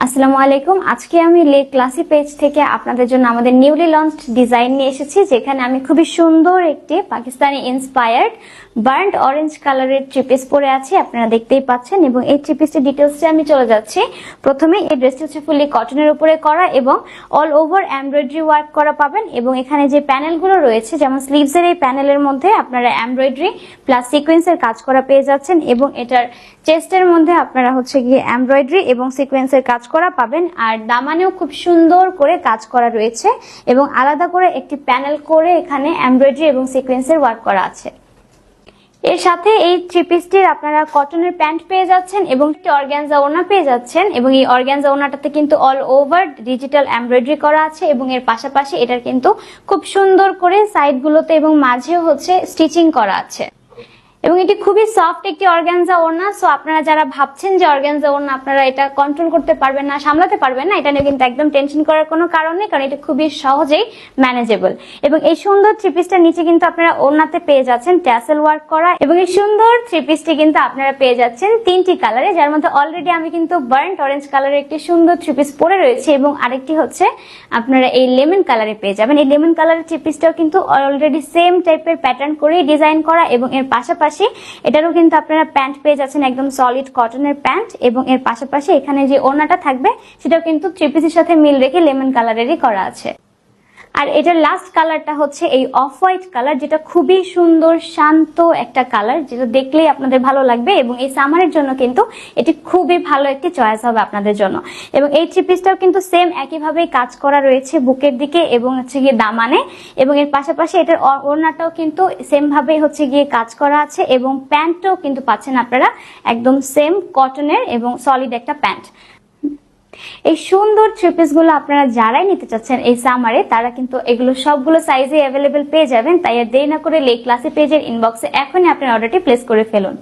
আসসালামু আলাইকুম। আজকে আমি লে ক্লাসি পেজ থেকে আপনাদের জন্য আমাদের নিউলি লঞ্চড ডিজাইন নিয়ে এসেছি, যেখানে আমি খুবই সুন্দর একটি পাকিস্তানি ইন্সপায়ার্ড বার্ন্ট অরেঞ্জ কালারের থ্রি পিস পরে আছি, আপনারা দেখতেই পাচ্ছেন। এবং এই থ্রি পিসের ডিটেলসে আমি চলে যাচ্ছি। প্রথমে এই ড্রেসটি হচ্ছে ফুললি কটনের উপরে করা এবং অল ওভার এমব্রয়ডারি ওয়ার্ক করা পাবেন। এবং এখানে যে প্যানেলগুলো রয়েছে, যেমন স্লিভসের এই প্যানেলের মধ্যে আপনারা এমব্রয়ডারি প্লাস সিকোয়েন্সের কাজ করা পেয়ে যাচ্ছেন, এবং এটার চেস্টের মধ্যে আপনারা হচ্ছে গিয়ে এমব্রয়ডারি এবং সিকোয়েন্সের কাজ করা পাবেন। আর দামানেও খুব সুন্দর করে কাজ করা রয়েছে এবং আলাদা করে একটি প্যানেল করে এখানে এমব্রয়ডারি এবং সিকোয়েন্সের ওয়ার্ক করা আছে। এর সাথে এই থ্রি পিসটির আপনারা কটনের প্যান্ট পেয়ে যাচ্ছেন এবং একটি অর্গানজা ওড়না পেয়ে যাচ্ছেন। এবং এই অর্গানজা ওড়নাটাতে কিন্তু অল ওভার ডিজিটাল এমব্রয়ডারি করা আছে এবং এর পাশাপাশি এটার কিন্তু খুব সুন্দর করে সাইডগুলোতে এবং মাঝেও হচ্ছে স্টিচিং করা আছে। এবং এটি খুবই সফট একটি অর্গানজা ওড়না। সো আপনারা যারা ভাবছেন যে অর্গানজা ওড়না আপনারা এটা কন্ট্রোল করতে পারবেন না, সামলাতে পারবেন না, এটা নিয়ে কিন্তু একদম টেনশন করার কোনো কারণ নেই, কারণ এটা খুবই সহজেই ম্যানেজেবল। এবং এই সুন্দর থ্রি পিসটার নিচে কিন্তু আপনারা ওড়নাতে পেয়ে যাচ্ছেন ট্যাসেল ওয়ার্ক করা। এবং এই সুন্দর থ্রি পিসটি কিন্তু আপনারা পেয়ে যাচ্ছেন তিনটি কালারে, যার মধ্যে অলরেডি আমি কিন্তু বার্ন্ট অরেঞ্জ কালারের একটি সুন্দর থ্রি পিস পরে রয়েছে এবং আরেকটি হচ্ছে আপনারা এই লেমন কালারে পেয়ে যাবেন। এই লেমন কালারের থ্রি পিসটাও কিন্তু অলরেডি সেম টাইপের প্যাটার্ন করেই ডিজাইন করা এবং এর পাশাপাশি এটারও কিন্তু আপনারা প্যান্ট পেয়ে যাচ্ছেন, একদম সলিড কটনের প্যান্ট। এবং এর পাশাপাশি এখানে যে ওড়নাটা থাকবে সেটাও কিন্তু থ্রি পিসের সাথে মিল রেখে লেমন কালারেরই করা আছে। আর এটার লাস্ট কালারটা হচ্ছে এই অফ হোয়াইট কালার, যেটা খুবই সুন্দর শান্ত একটা কালার, যেটা দেখলেই আপনাদের ভালো লাগবে। এবং এই সামারের জন্য কিন্তু এটি খুবই ভালো একটি চয়েস হবে আপনাদের জন্য। এবং এই থ্রি পিসটাও কিন্তু সেম একইভাবেই কাজ করা রয়েছে বুকের দিকে এবং হচ্ছে গিয়ে দামানে। এবং এর পাশাপাশি এটার ওড়নাটাও কিন্তু সেম ভাবেই হচ্ছে গিয়ে কাজ করা আছে এবং প্যান্টটাও কিন্তু পাচ্ছেন আপনারা একদম সেম কটনের এবং সলিড একটা প্যান্ট। এই সুন্দর থ্রি পিস গুলো আপনারা যারাই নিতে চাচ্ছেন এই সামারে, তারা কিন্তু এগুলো সবগুলো সাইজে অ্যাভেলেবেল পেয়ে যাবেন। তাই আর দেরি না করে লে ক্লাসি পেজের ইনবক্সে এখনই আপনার অর্ডারটি প্লেস করে ফেলুন।